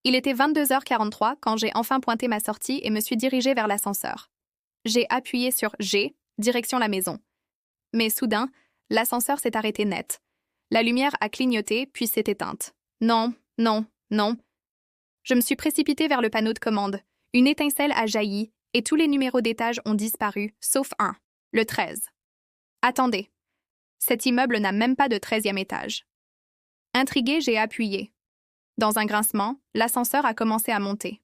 Il était 22h43 quand j'ai enfin pointé ma sortie et me suis dirigée vers l'ascenseur. J'ai appuyé sur G, direction la maison. Mais soudain, l'ascenseur s'est arrêté net. La lumière a clignoté puis s'est éteinte. Non, non, non. Je me suis précipitée vers le panneau de commande. Une étincelle a jailli et tous les numéros d'étage ont disparu, sauf un, le 13. Attendez. Cet immeuble n'a même pas de 13e étage. Intriguée, j'ai appuyé. Dans un grincement, l'ascenseur a commencé à monter.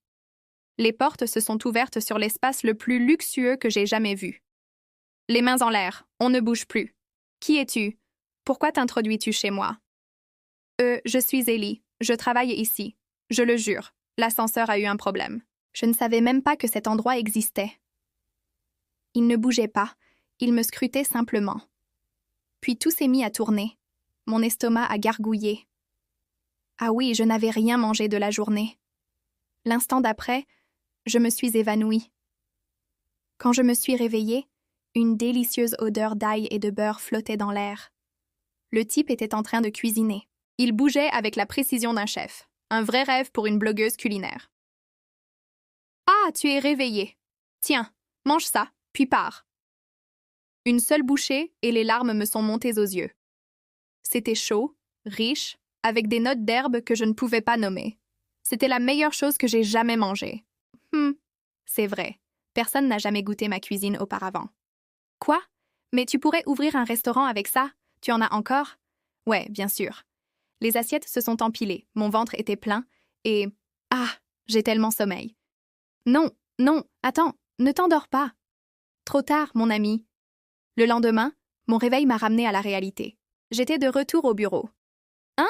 Les portes se sont ouvertes sur l'espace le plus luxueux que j'ai jamais vu. Les mains en l'air, on ne bouge plus. Qui es-tu? Pourquoi t'introduis-tu chez moi? Je suis Ellie, je travaille ici. Je le jure, l'ascenseur a eu un problème. Je ne savais même pas que cet endroit existait. Il ne bougeait pas, il me scrutait simplement. Puis tout s'est mis à tourner. Mon estomac a gargouillé. Ah oui, je n'avais rien mangé de la journée. L'instant d'après, je me suis évanouie. Quand je me suis réveillée, une délicieuse odeur d'ail et de beurre flottait dans l'air. Le type était en train de cuisiner. Il bougeait avec la précision d'un chef. Un vrai rêve pour une blogueuse culinaire. Ah, tu es réveillée. Tiens, mange ça, puis pars. Une seule bouchée et les larmes me sont montées aux yeux. C'était chaud, riche, avec des notes d'herbe que je ne pouvais pas nommer. C'était la meilleure chose que j'ai jamais mangée. C'est vrai. Personne n'a jamais goûté ma cuisine auparavant. Quoi? Mais tu pourrais ouvrir un restaurant avec ça? Tu en as encore? Ouais, bien sûr. Les assiettes se sont empilées, mon ventre était plein, et... Ah, j'ai tellement sommeil. Non, non, attends, ne t'endors pas. Trop tard, mon ami. Le lendemain, mon réveil m'a ramené à la réalité. J'étais de retour au bureau. Hein?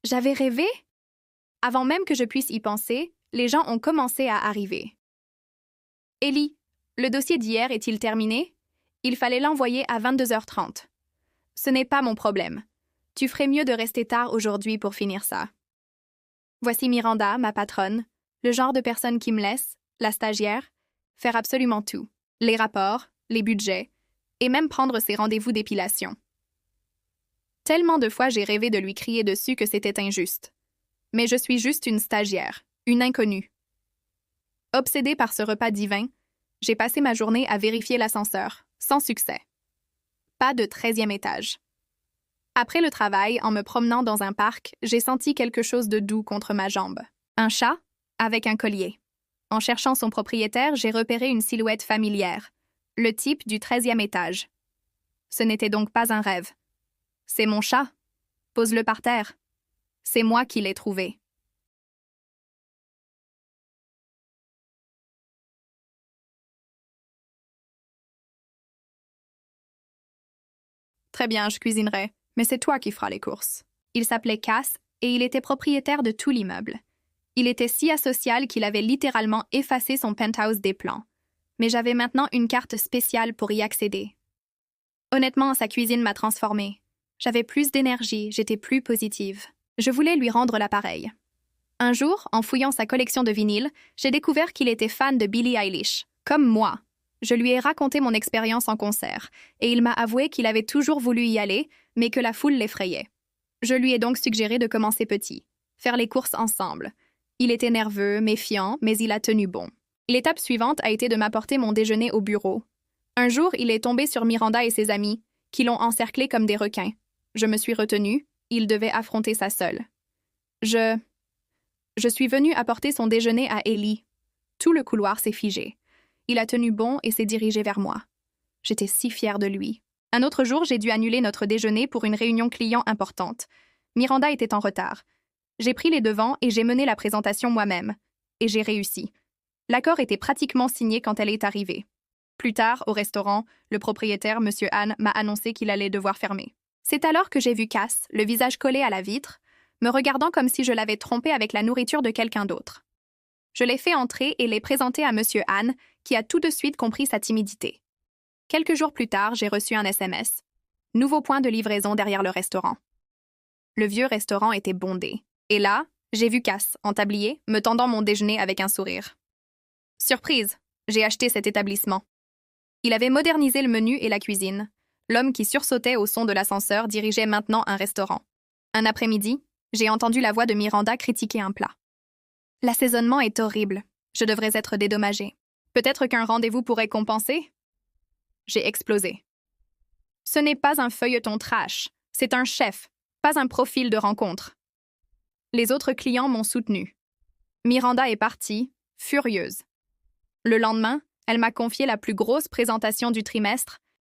J'avais rêvé? Avant même que je puisse y penser, les gens ont commencé à arriver. Ellie, le dossier d'hier est-il terminé? Il fallait l'envoyer à 22h30. Ce n'est pas mon problème. Tu ferais mieux de rester tard aujourd'hui pour finir ça. Voici Miranda, ma patronne, le genre de personne qui me laisse, la stagiaire, faire absolument tout. Les rapports, les budgets, et même prendre ses rendez-vous d'épilation. Tellement de fois j'ai rêvé de lui crier dessus que c'était injuste. Mais je suis juste une stagiaire, une inconnue. Obsédée par ce repas divin, j'ai passé ma journée à vérifier l'ascenseur, sans succès. Pas de 13e étage. Après le travail, en me promenant dans un parc, j'ai senti quelque chose de doux contre ma jambe. Un chat avec un collier. En cherchant son propriétaire, j'ai repéré une silhouette familière, le type du 13e étage. Ce n'était donc pas un rêve. C'est mon chat. Pose-le par terre. C'est moi qui l'ai trouvé. Très bien, je cuisinerai, mais c'est toi qui feras les courses. Il s'appelait Cass et il était propriétaire de tout l'immeuble. Il était si asocial qu'il avait littéralement effacé son penthouse des plans. Mais j'avais maintenant une carte spéciale pour y accéder. Honnêtement, sa cuisine m'a transformée. J'avais plus d'énergie, j'étais plus positive. Je voulais lui rendre l'appareil. Un jour, en fouillant sa collection de vinyles, j'ai découvert qu'il était fan de Billie Eilish, comme moi. Je lui ai raconté mon expérience en concert, et il m'a avoué qu'il avait toujours voulu y aller, mais que la foule l'effrayait. Je lui ai donc suggéré de commencer petit, faire les courses ensemble. Il était nerveux, méfiant, mais il a tenu bon. L'étape suivante a été de m'apporter mon déjeuner au bureau. Un jour, il est tombé sur Miranda et ses amis, qui l'ont encerclé comme des requins. Je me suis retenue, il devait affronter ça seul. Je suis venue apporter son déjeuner à Ellie. Tout le couloir s'est figé. Il a tenu bon et s'est dirigé vers moi. J'étais si fière de lui. Un autre jour, j'ai dû annuler notre déjeuner pour une réunion client importante. Miranda était en retard. J'ai pris les devants et j'ai mené la présentation moi-même. Et j'ai réussi. L'accord était pratiquement signé quand elle est arrivée. Plus tard, au restaurant, le propriétaire, M. Han, m'a annoncé qu'il allait devoir fermer. C'est alors que j'ai vu Cass, le visage collé à la vitre, me regardant comme si je l'avais trompé avec la nourriture de quelqu'un d'autre. Je l'ai fait entrer et l'ai présenté à M. Han, qui a tout de suite compris sa timidité. Quelques jours plus tard, j'ai reçu un SMS. Nouveau point de livraison derrière le restaurant. Le vieux restaurant était bondé. Et là, j'ai vu Cass, en tablier, me tendant mon déjeuner avec un sourire. Surprise, j'ai acheté cet établissement. Il avait modernisé le menu et la cuisine. L'homme qui sursautait au son de l'ascenseur dirigeait maintenant un restaurant. Un après-midi, j'ai entendu la voix de Miranda critiquer un plat. L'assaisonnement est horrible. Je devrais être dédommagée. Peut-être qu'un rendez-vous pourrait compenser? J'ai explosé. Ce n'est pas un feuilleton trash, c'est un chef, pas un profil de rencontre. Les autres clients m'ont soutenu. Miranda est partie, furieuse. Le lendemain, elle m'a confié la plus grosse présentation du trimestre,